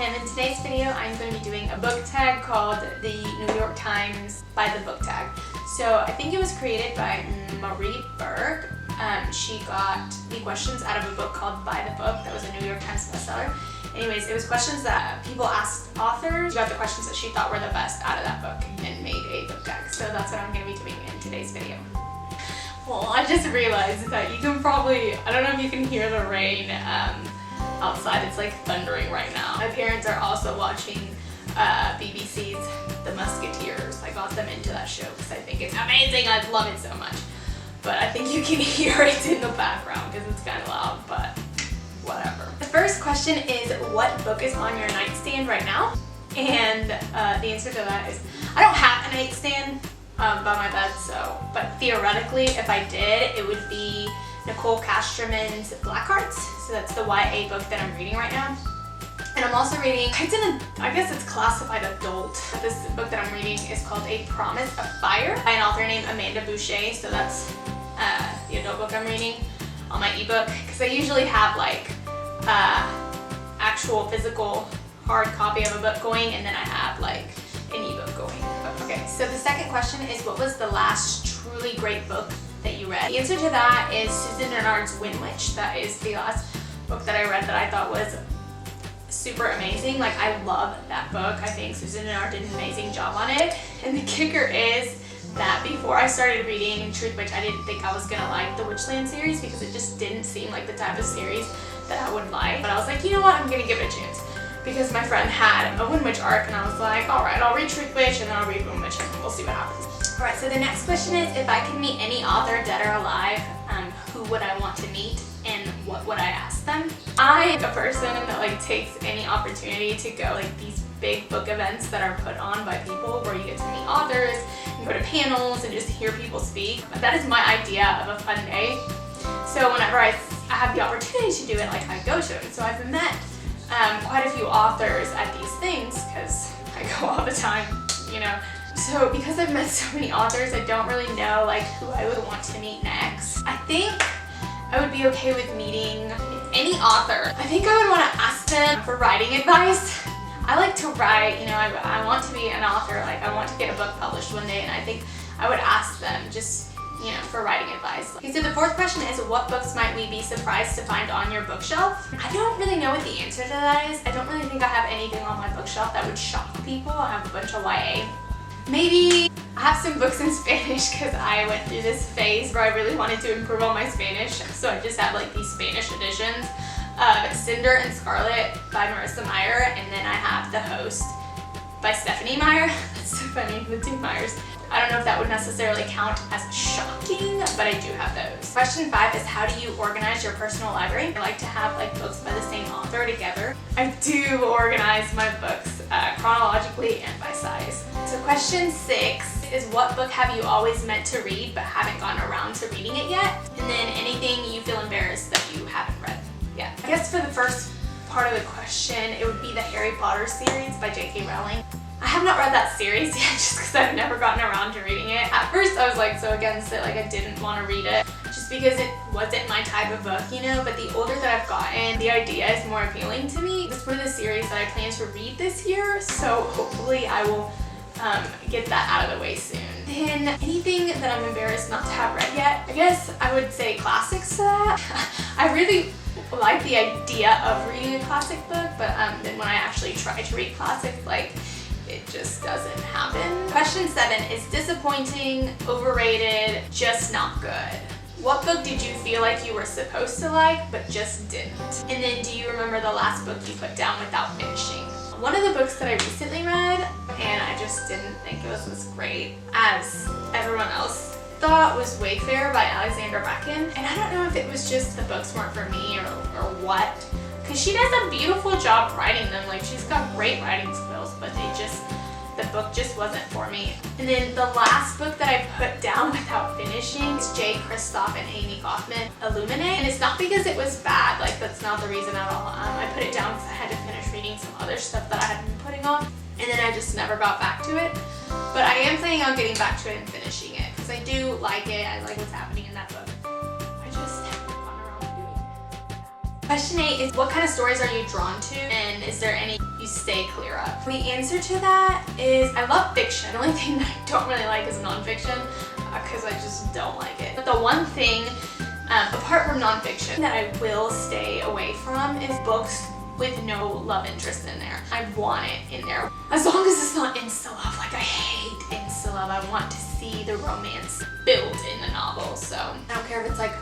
Kim. In today's video, I'm going to be doing a book tag called the New York Times by the book tag. So I think it was created by Marie Berg. She got the questions out of a book called By the Book that was a New York Times bestseller. Anyways, it was questions that people asked authors. She got the questions that she thought were the best out of that book and made a book tag. So that's what I'm going to be doing in today's video. Well, I just realized that you can probably, I don't know if you can hear the rain outside. It's like thundering right now. My parents are also watching BBC's The Musketeers. I got them into that show because I think it's amazing. I love it so much. But I think you can hear it in the background because it's kind of loud, but whatever. The first question is, what book is on your nightstand right now? And the answer to that is, I don't have a nightstand by my bed, but theoretically, if I did, it would be Nicole Casterman's Blackhearts. So that's the YA book that I'm reading right now. And I'm also reading, I guess it's classified adult. This book that I'm reading is called A Promise of Fire by an author named Amanda Boucher. So that's the adult book I'm reading on my ebook, because I usually have like actual physical hard copy of a book going, and then I have like an ebook going. Okay, so the second question is, what was the last truly great book that you read? The answer to that is Susan Bernard's Wind Witch. That is the last book that I read that I thought was super amazing. Like, I love that book. I think Susan Bernard did an amazing job on it. And the kicker is that before I started reading Truth Witch, I didn't think I was gonna like the Witchland series because it just didn't seem like the type of series that I would like. But I was like, you know what, I'm gonna give it a chance. Because my friend had a Wind Witch arc, and I was like, alright, I'll read Truth Witch and then I'll read Wind Witch and we'll see what happens. Alright, so the next question is, if I could meet any author, dead or alive, who would I want to meet and what would I ask them? I am a person that like takes any opportunity to go like these big book events that are put on by people where you get to meet authors and go to panels and just hear people speak. That is my idea of a fun day. So whenever I have the opportunity to do it, like, I go to it. So I've met quite a few authors at these things because I go all the time, you know. So because I've met so many authors, I don't really know like who I would want to meet next. I think I would be okay with meeting any author. I think I would want to ask them for writing advice. I like to write, you know, I want to be an author, like I want to get a book published one day, and I think I would ask them just, you know, for writing advice. Okay, so the fourth question is, what books might we be surprised to find on your bookshelf? I don't really know what the answer to that is. I don't really think I have anything on my bookshelf that would shock people. I have a bunch of YA. Maybe I have some books in Spanish because I went through this phase where I really wanted to improve on my Spanish. So I just have like these Spanish editions of Cinder and Scarlet by Marissa Meyer, and then I have The Host by Stephanie Meyer. That's so funny, the two Meyers. I don't know if that would necessarily count as shocking, but I do have those. Question 5 is, how do you organize your personal library? I like to have like books by the same author together. I do organize my books chronologically and by size. So question 6 is, what book have you always meant to read but haven't gotten around to reading it yet? And then anything you feel embarrassed that you haven't read yet. I guess for the first part of the question, it would be the Harry Potter series by J.K. Rowling. I have not read that series yet just because I've never gotten around to reading it. At first I was like so against it, like I didn't want to read it just because it wasn't my type of book, you know, but the older that I've gotten, the idea is more appealing to me. It's for the series that I plan to read this year, so hopefully I will get that out of the way soon. Then anything that I'm embarrassed not to have read yet, I guess I would say classics to that. I really like the idea of reading a classic book, but then when I actually try to read classics, like, it just doesn't happen. Question 7 is, disappointing, overrated, just not good. What book did you feel like you were supposed to like but just didn't? And then, do you remember the last book you put down without finishing? One of the books that I recently read, and I just didn't think it was as great as everyone else thought, was Wayfarer by Alexandra Bracken. And I don't know if it was just the books weren't for me or what, because she does a beautiful job writing them. Like, she's got great writing skills, but the book just wasn't for me. And then the last book that I put down without finishing is Jay Kristoff and Amy Kaufman, Illuminate. And it's not because it was bad, like that's not the reason at all. I put it down because I had to finish reading some other stuff that I had been putting off, and then I just never got back to it. But I am planning on getting back to it and finishing it because I do like it. I like what's happening in that book. I just haven't gotten around to doing it. Question 8 is what kind of stories are you drawn to, and is there any you stay clear of? The answer to that is I love fiction. The only thing that I don't really like is nonfiction because I just don't like it. But the one thing, apart from nonfiction, that I will stay away from is books with no love interest in there. I want it in there. As long as it's not insta-love. Like, I hate insta-love. I want to see the romance build in the novel. So I don't care if it's like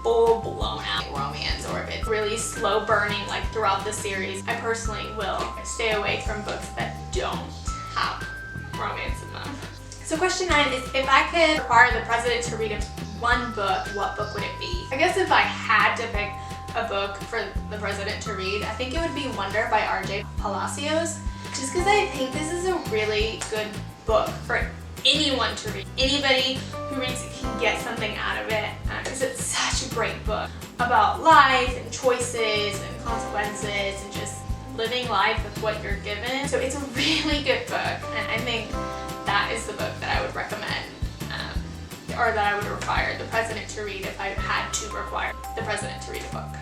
full blown out romance or if it's really slow burning like throughout the series. I personally will stay away from books that don't have romance in them. So question 9 is if I could require the president to read one book, what book would it be? I guess if I had to pick a book for the president to read, I think it would be Wonder by R.J. Palacios, just because I think this is a really good book for anyone to read. Anybody who reads it can get something out of it because it's such a great book about life and choices and consequences and just living life with what you're given. So it's a really good book, and I think that is the book that I would recommend or that I would require the president to read if I had to require the president to read a book.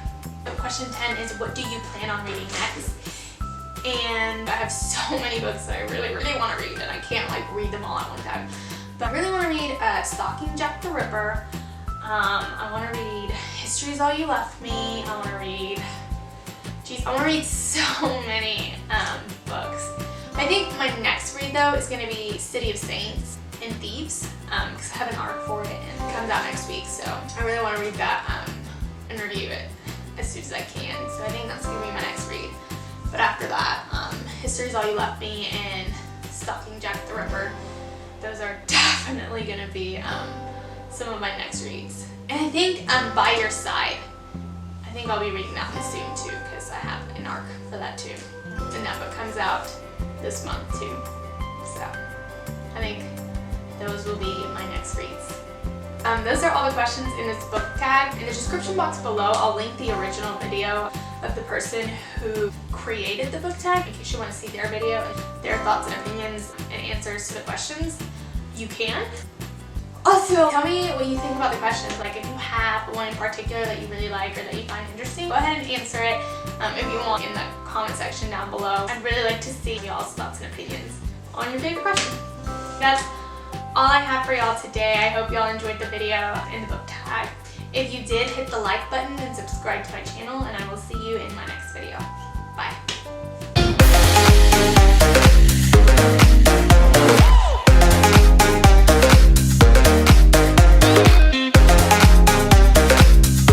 So question 10 is what do you plan on reading next? And I have so many books that I really want to read, and I can't like read them all at one time. But I really want to read Stalking Jack the Ripper. I want to read History's All You Left Me. I want to read, I want to read so many books. I think my next read though is going to be City of Saints and Thieves because I have an arc for it and it comes out next week. So I really want to read that and review it as soon as I can. So I think that's going to be my next read. But after that, History's All You Left Me and Stalking Jack the Ripper, those are definitely going to be some of my next reads. And I think By Your Side, I think I'll be reading that one soon too because I have an arc for that too. And that book comes out this month too. So I think those will be my next reads. Those are all the questions in this book tag. In the description box below, I'll link the original video of the person who created the book tag in case you want to see their video and their thoughts and opinions and answers to the questions. You can. Also, tell me what you think about the questions. Like if you have one in particular that you really like or that you find interesting, go ahead and answer it if you want in the comment section down below. I'd really like to see y'all's thoughts and opinions on your favorite question. That's all I have for y'all today. I hope y'all enjoyed the video in the book tag. If you did, hit the like button and subscribe to my channel, and I will see you in my next video. Bye.